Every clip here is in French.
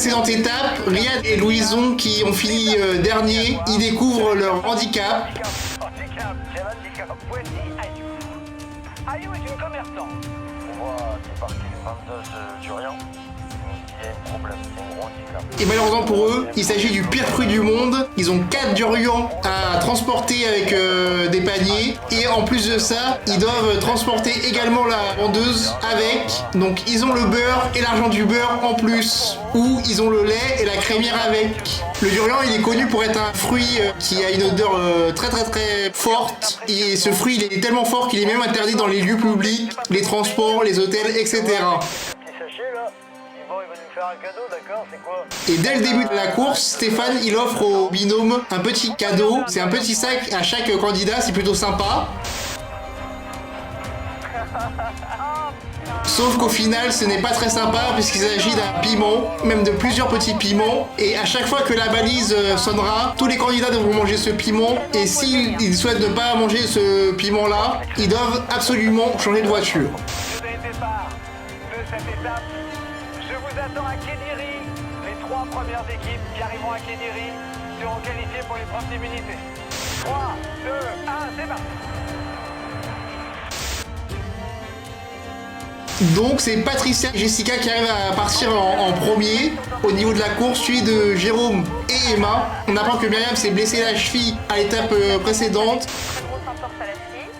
précédente étape, Riyad et Louison, qui ont fini dernier, ils découvrent leur handicap. Handicap, quel handicap? Voici Ayou. Ayou est une commerçante. On voit débarquer les vendeuses d'Orient. Il y a un problème, c'est un gros handicap. Et malheureusement pour eux, il s'agit du pire fruit du monde. Ils ont 4 durians à transporter avec des paniers. Et en plus de ça, ils doivent transporter également la vendeuse avec. Donc ils ont le beurre et l'argent du beurre en plus. Ou ils ont le lait et la crémière avec. Le durian, il est connu pour être un fruit qui a une odeur très forte. Et ce fruit, il est tellement fort qu'il est même interdit dans les lieux publics, les transports, les hôtels, etc. Petit sachet là. Bon, il va nous faire un cadeau, d'accord? C'est quoi? Et dès le début de la course, Stéphane, il offre au binôme un petit cadeau. C'est un petit sac à chaque candidat, c'est plutôt sympa. Sauf qu'au final, ce n'est pas très sympa puisqu'il s'agit d'un piment, même de plusieurs petits piments. Et à chaque fois que la balise sonnera, tous les candidats devront manger ce piment. Et s'ils souhaitent ne pas manger ce piment-là, ils doivent absolument changer de voiture. Le départ de cette étape. Je vous attends à Kédiri. Les 3 premières équipes qui arriveront à Kédiri seront qualifiées pour les prochaines unités. 3, 2, 1, c'est parti. Donc c'est Patricia et Jessica qui arrivent à partir en premier au niveau de la course, suivi de Jérôme et Emma. On apprend que Myriam s'est blessée la cheville à l'étape précédente. Grosse entorse à la cheville.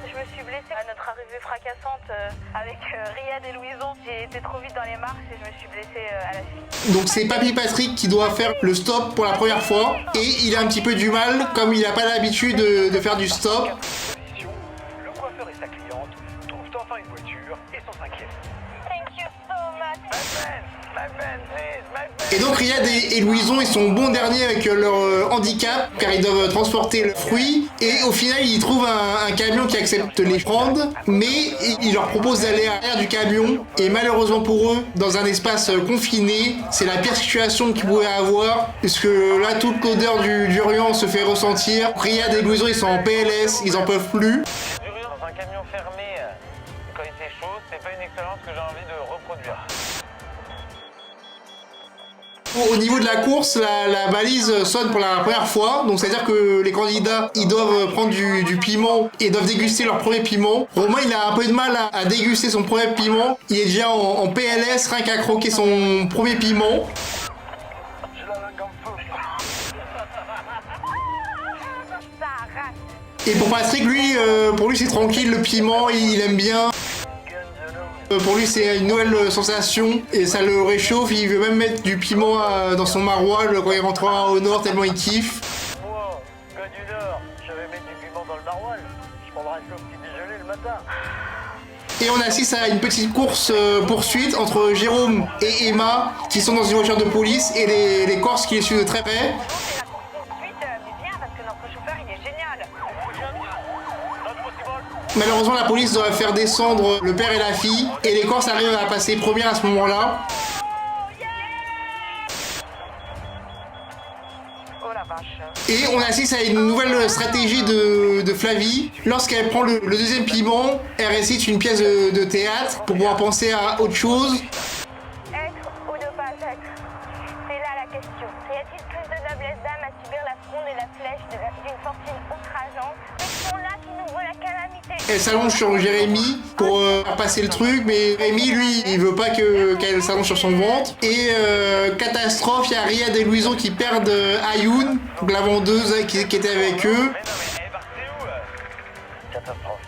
Je me suis blessée à notre arrivée fracassante avec Riyad et Louison. J'ai été trop vite dans les marches et je me suis blessée à la cheville. Donc c'est Papy Patrick qui doit faire le stop pour la première fois et il a un petit peu du mal comme il n'a pas l'habitude de faire du stop. Position, le coiffeur et sa cliente trouvent enfin une voiture et sont inquiets. Thank you so much. My pen, please, my pen. Et donc Riyad et Louison, ils sont bons derniers avec leur handicap car ils doivent transporter le fruit et au final ils trouvent un camion qui accepte de les prendre mais il leur propose d'aller à l'arrière du camion et malheureusement pour eux, dans un espace confiné, c'est la pire situation qu'ils pouvaient avoir puisque là toute l'odeur du durian se fait ressentir. Riyad et Louison, ils sont en PLS, ils en peuvent plus. Dans un camion fermé, quand il fait chaud, c'est pas une expérience que j'ai envie de reproduire. Au niveau de la course, la balise sonne pour la première fois, donc c'est-à-dire que les candidats, ils doivent prendre du piment et doivent déguster leur premier piment. Romain, il a un peu de mal à déguster son premier piment. Il est déjà en PLS, rien qu'à croquer son premier piment. J'ai la langue en feu. Ça arrache. Et pour Patrick, lui, pour lui c'est tranquille, le piment, il aime bien. Pour lui, c'est une nouvelle sensation et ça le réchauffe. Il veut même mettre du piment dans son maroilles quand il rentrera au nord tellement il kiffe. Moi, gars du Nord, je vais mettre du piment dans le maroilles. Je prendrai ça au petit déjeuner le matin. Et on assiste à une petite course poursuite entre Jérôme et Emma qui sont dans une voiture de police et les Corses qui les suivent de très près. C'est la course poursuite, mais viens parce que notre chauffeur il est génial. Malheureusement, la police doit faire descendre le père et la fille et les Corses arrivent à passer première à ce moment-là. Oh la vache. Et on assiste à une nouvelle stratégie de Flavie. Lorsqu'elle prend le deuxième piment, elle récite une pièce de théâtre pour pouvoir penser à autre chose. Être ou ne pas être? C'est là la question. Y a-t-il plus de noblesse d'âme à subir la fronde et la flèche d'une fortune outrageante? Ce sont là qui nous vaut la calamité. Elle s'allonge sur Jérémy pour faire passer le truc, mais Jérémy, lui, il veut pas qu'elle s'allonge sur son ventre. Et catastrophe, il y a Riyad et Louison qui perdent Ayoun, donc la vendeuse qui était avec eux. Mais non, mais elle est partie où? Catastrophe.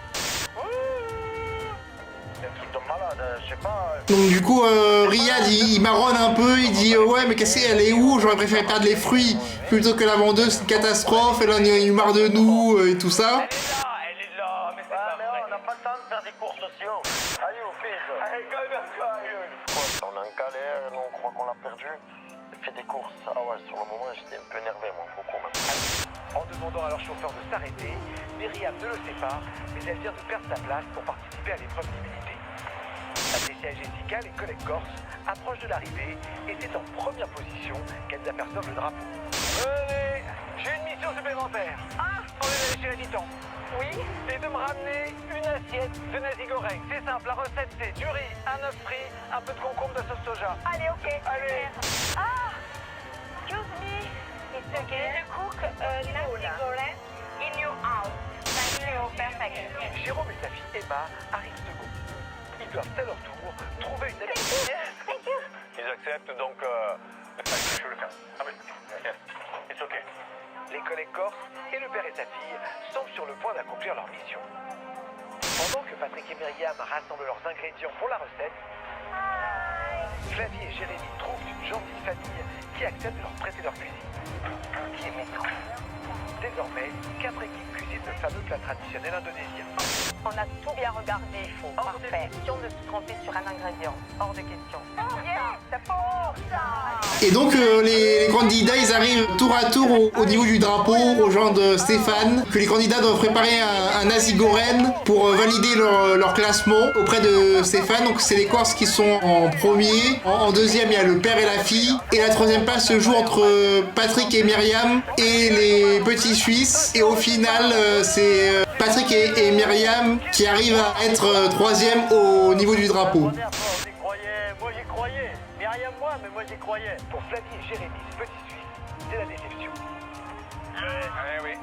C'est un truc de malade, je sais pas. Donc du coup, Riyad, il marronne un peu, il dit ouais, mais qu'est-ce qu'elle est où? J'aurais préféré perdre les fruits plutôt que la vendeuse, c'est une catastrophe, elle en a eu marre de nous et tout ça. Elle est là, mais c'est pas vrai. On n'a pas le temps de faire des courses aussi. Allez, au fils. Allez, calme-toi, on est en galère, nous on croit qu'on l'a perdu. Fait des courses. Ah ouais, sur le moment, j'étais un peu énervé, moi, Coco. En demandant à leur chauffeur de s'arrêter, Myriam ne le sait pas, mais elle vient de perdre sa place pour participer à l'épreuve d'immunité. Patricia et Jessica, les collègues corses, approchent de l'arrivée et c'est en première position qu'elles aperçoivent le drapeau. Venez, j'ai une mission supplémentaire. On est allé chez l'habitant. Oui. Et de me ramener une assiette de nasi goreng. C'est simple, la recette c'est du riz, un œuf frit, un peu de concombre de sauce soja. Allez, ok. Allez. Ah, excuse me. It's okay. You cook nasi goreng in your house. Thank you. Perfect. Jérôme et sa fille Emma arrivent second. Ils doivent à leur tour trouver une Thank you. Thank you. Ils acceptent donc... je le fais. Ah oui, yes. It's okay. Les collègues corses et le père et sa fille semblent sur le point d'accomplir leur mission. Pendant que Patrick et Myriam rassemblent leurs ingrédients pour la recette, Flavie et Jérémy trouvent une gentille famille qui accepte de leur prêter leur cuisine. Qui est maître. Désormais, 4 équipes cuisinent le fameux plat traditionnel indonésien. On a tout bien regardé, il faut. Hors de Parfait. Si on ne se tromper sur un ingrédient, hors de question. C'est pour ça. Et donc les candidats ils arrivent tour à tour au niveau du drapeau, aux gens de Stéphane, que les candidats doivent préparer un nasi goreng pour valider leur classement auprès de Stéphane. Donc c'est les Corses qui sont en premier, en deuxième il y a le père et la fille, et la troisième place se joue entre Patrick et Myriam et les petits Suisses, et au final c'est Patrick et Myriam qui arrivent à être troisième au niveau du drapeau. J'y croyais, moi j'y croyais. Myriam moi, mais moi j'y croyais. Pour Flavie et Jérémy, ce petit Suisse, c'est la déception. Oui.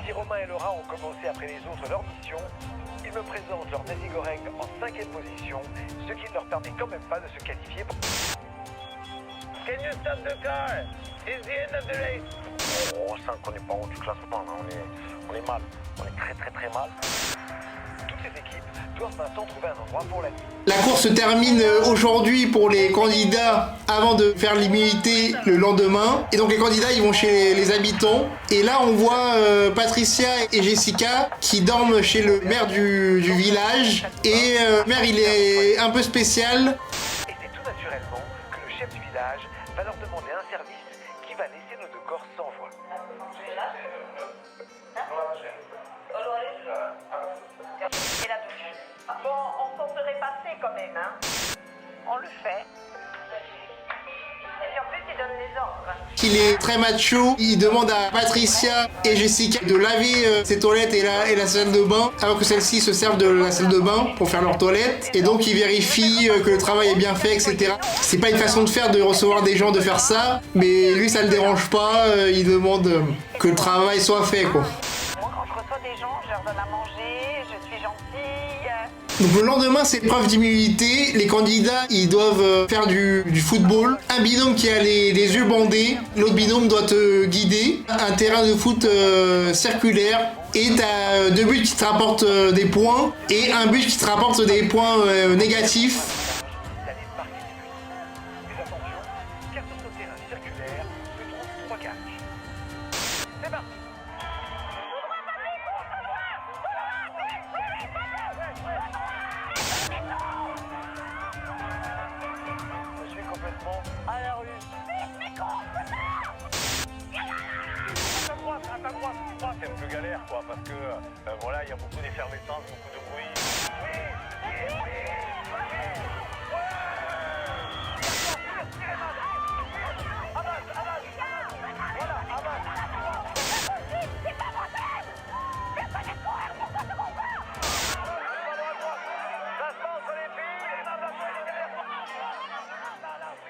Si Romain et Laura ont commencé après les autres leur mission, ils me présentent leur nasi goreng en 5e position, ce qui ne leur permet quand même pas de se qualifier pour... Can you stop the car? It's the end of the race. Oh, on sent qu'on n'est pas en haut du classement, là. On est mal. On est très mal. Toutes ces équipes doivent maintenant trouver un endroit pour la nuit. La course se termine aujourd'hui pour les candidats avant de faire l'immunité le lendemain. Et donc les candidats ils vont chez les habitants. Et là on voit Patricia et Jessica qui dorment chez le maire du village. Et le maire il est un peu spécial. Et c'est tout naturellement que le chef du village va leur demander un service qui va laisser nos deux corps sans voix. Et la douche. Bon, on s'en serait passé quand même, hein. On le fait. Et puis en plus, il donne les ordres. Il est très macho, il demande à Patricia et Jessica de laver ses toilettes et la salle de bain avant que celles-ci se servent de la salle de bain pour faire leurs toilettes. Et donc il vérifie que le travail est bien fait, etc. C'est pas une façon de faire de recevoir des gens de faire ça, mais lui ça le dérange pas, il demande que le travail soit fait quoi. Moi, quand je reçois des gens, je leur donne à manger, je suis gentille. Donc le lendemain, c'est épreuve d'immunité. Les candidats, ils doivent faire du football. Un binôme qui a les yeux bandés, l'autre binôme doit te guider. Un terrain de foot circulaire. Et t'as 2 buts qui te rapportent des points et un but qui te rapporte des points négatifs. D'aller marquer des buts. Mais attention, car sur ce terrain circulaire se trouvent 3 cages. C'est parti. Je suis complètement à la rue. À ta droite. C'est un peu galère, quoi, parce que voilà, il y a beaucoup d'effervescence, beaucoup de bruit.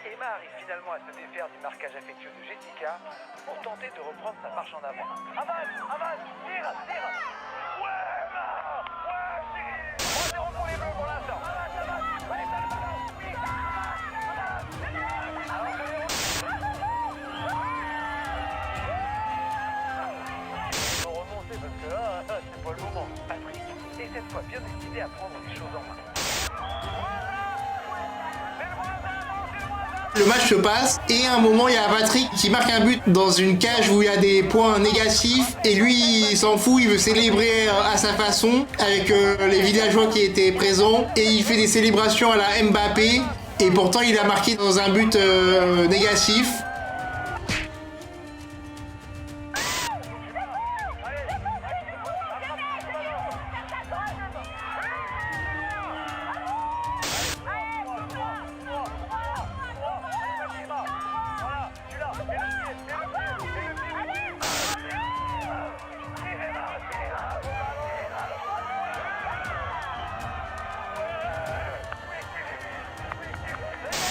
Emma arrive finalement à se défaire du marquage affectueux de Jessica pour tenter de reprendre sa marche en avant. Avance, tire. Ouais, Emma. Ouais, tire. 3-0 pour les bleus pour l'instant. Il faut remonter parce que là, c'est pas le moment. Patrick est cette fois bien décidé à prendre les choses en main. Le match se passe et à un moment il y a Patrick qui marque un but dans une cage où il y a des points négatifs et lui il s'en fout, il veut célébrer à sa façon avec les villageois qui étaient présents et il fait des célébrations à la Mbappé et pourtant il a marqué dans un but négatif.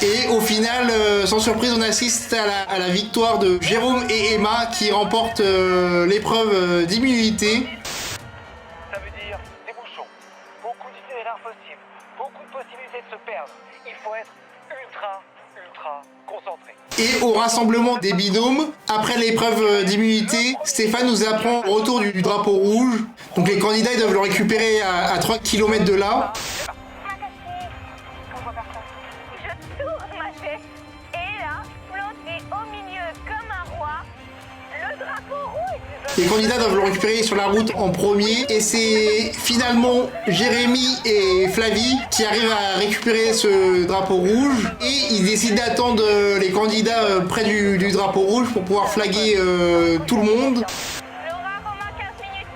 Et au final, sans surprise, on assiste à la victoire de Jérôme et Emma qui remportent l'épreuve d'immunité. Ça veut dire des bouchons, beaucoup d'itinéraires possibles, beaucoup de possibilités de se perdre. Il faut être ultra concentré. Et au rassemblement des binômes, après l'épreuve d'immunité, Stéphane nous apprend le retour du drapeau rouge. Donc les candidats ils doivent le récupérer à 3 km de là. Je tourne ma tête et là, flotter au milieu comme un roi, le drapeau rouge. Les candidats doivent le récupérer sur la route en premier. Et c'est finalement Jérémy et Flavie qui arrivent à récupérer ce drapeau rouge. Et ils décident d'attendre les candidats près du drapeau rouge pour pouvoir flaguer tout le monde. Laura, Romain, 15 minutes.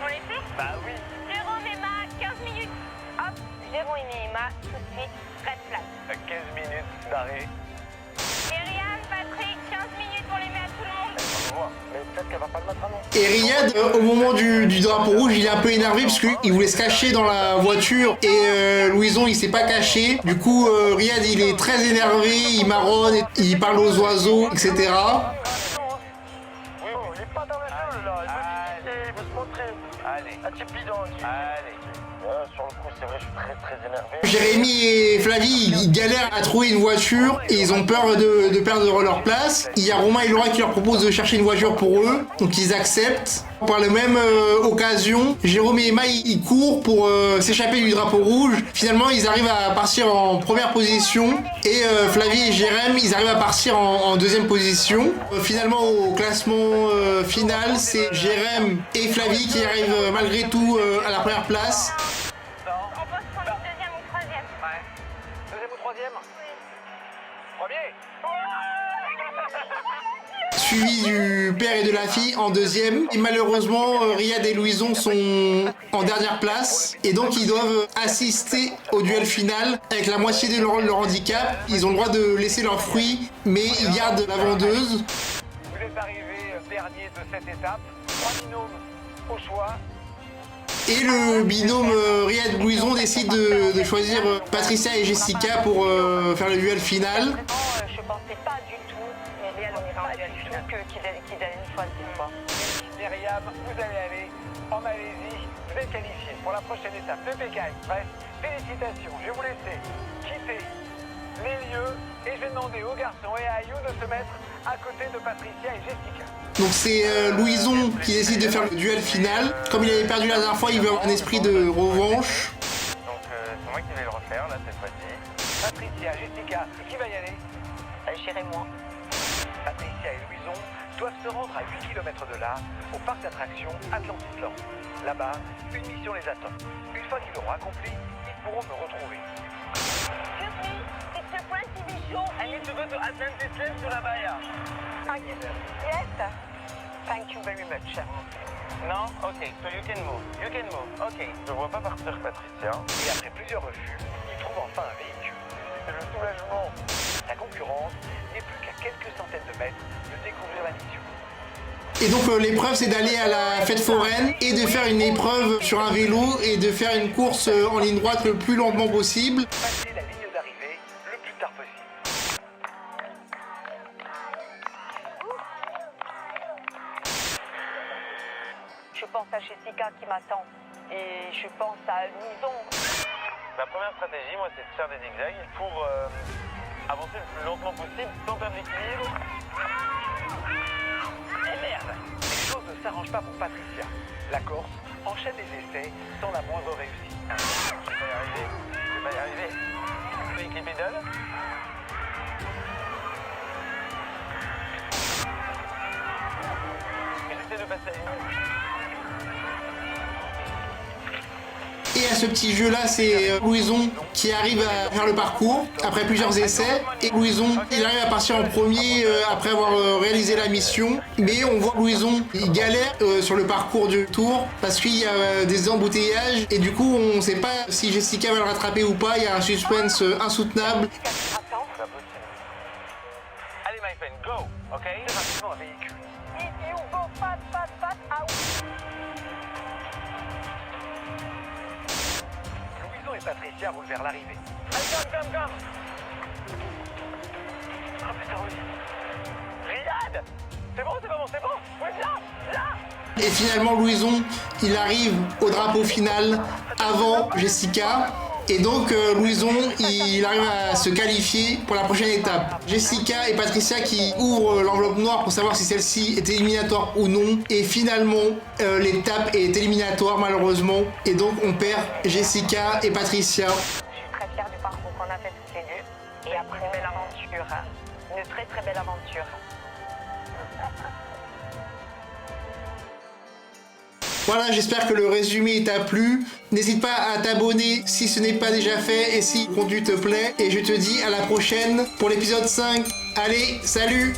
On les fait? Bah oui. Jérôme, Emma, 15 minutes. Hop, Jérôme et Emma, tout de suite, red flag. 15 minutes d'arrêt. Myriam, Patrick, 15 minutes, on les met à tout le monde. On voit, mais peut-être qu'elle va pas le mettre à nous. Et Riyad, au moment du drapeau rouge, il est un peu énervé parce qu'il voulait se cacher dans la voiture et Louison il s'est pas caché. Du coup, Riyad il est très énervé, il marronne, il parle aux oiseaux, etc. Oui, il est pas dans le jeu là, il veut se montrer. Allez. Un petit bidon. Allez. Ouais, sur le coup, c'est vrai, je suis très énervé. Jérémy et Flavie ils galèrent à trouver une voiture et ils ont peur de perdre leur place. Il y a Romain et Laura qui leur proposent de chercher une voiture pour eux, donc ils acceptent. Par la même occasion, Jérôme et Emma ils courent pour s'échapper du drapeau rouge. Finalement, ils arrivent à partir en première position et Flavie et Jérémy ils arrivent à partir en deuxième position. Finalement, au classement final, c'est Jérémy et Flavie qui arrivent malgré tout à la première place. Non. On peut se prendre deuxième ou troisième. Ouais. Deuxième ou troisième? Premier. Suivi du père et de la fille en deuxième. Et malheureusement, Riyad et Louison sont en dernière place. Et donc, ils doivent assister au duel final avec la moitié de leur handicap. Ils ont le droit de laisser leurs fruits, mais ils gardent la vendeuse. Vous êtes arrivé dernier de cette étape. 3 binômes au choix. Et le binôme Riyad-Louison décide de choisir Patricia et Jessica pour faire le duel final. Je pensais pas du tout, Myriam, pas du tout qu'ils allaient nous choisir, quoi. Myriam, vous allez aller en Malaisie. Vous êtes qualifié pour la prochaine étape. Impeccable. Bref, félicitations. Je vais vous laisser quitter les lieux et je vais demander aux garçons et à You de se mettre à côté de Patricia et Jessica. Donc c'est Louison qui décide de faire le duel final. Comme il avait perdu la dernière fois, il veut avoir un esprit de revanche. Donc, c'est moi qui vais le refaire là cette fois-ci. Patricia, Jessica, qui va y aller? J'irai moi. Patricia et Louison doivent se rendre à 8 km de là, au parc d'attractions Atlantisland. Là-bas, une mission les attend. Une fois qu'ils l'auront accompli, ils pourront me retrouver. Excuse me, it's your friend TV show. I need to go to Atlantisland to La Bahia. Yes. Thank you very much. Non? Ok, so you can move. You can move. Ok. Je vois pas partir Patricia. Et après plusieurs refus, ils trouvent enfin un véhicule. C'est le soulagement. La concurrence n'est plus qu'à quelques centaines de mètres de découvrir la mission. Et donc l'épreuve c'est d'aller à la fête foraine et de faire une épreuve sur un vélo et de faire une course en ligne droite le plus lentement possible. Passer la ligne d'arrivée le plus tard possible. Je pense à Jessica qui m'attend. Et je pense à Louison. La première stratégie, moi, c'est de faire des zigzags pour avancer le plus lentement possible sans perdre l'équilibre. Et merde! Les choses ne s'arrangent pas pour Patricia. La Corse enchaîne les essais sans la moindre réussite. Je vais y arriver. Je vais y arriver. Avec les pédales. Et j'essaie de passer à la limite. Et à ce petit jeu là c'est Louison qui arrive à faire le parcours après plusieurs essais. Et Louison il arrive à partir en premier après avoir réalisé la mission. Mais on voit Louison il galère sur le parcours du tour parce qu'il y a des embouteillages. Et du coup on sait pas si Jessica va le rattraper ou pas. Il y a un suspense insoutenable. Attends. C'est pas possible. Allez, my friend, go. Ok? C'est rapidement un véhicule. If you go fast, out. Louison et Patricia roulent vers l'arrivée. Allez, come. Riyad! C'est bon, oui, là! Et finalement, Louison, il arrive au drapeau final avant Jessica. Et donc, Louison, il arrive à se qualifier pour la prochaine étape. Jessica et Patricia qui ouvrent l'enveloppe noire pour savoir si celle-ci est éliminatoire ou non. Et finalement, l'étape est éliminatoire malheureusement. Et donc, on perd Jessica et Patricia. Je suis très fière du parcours qu'on a fait toutes les deux. Et après, une belle aventure. Une très très belle aventure. Voilà, j'espère que le résumé t'a plu. N'hésite pas à t'abonner si ce n'est pas déjà fait et si le contenu te plaît. Et je te dis à la prochaine pour l'épisode 5. Allez, salut!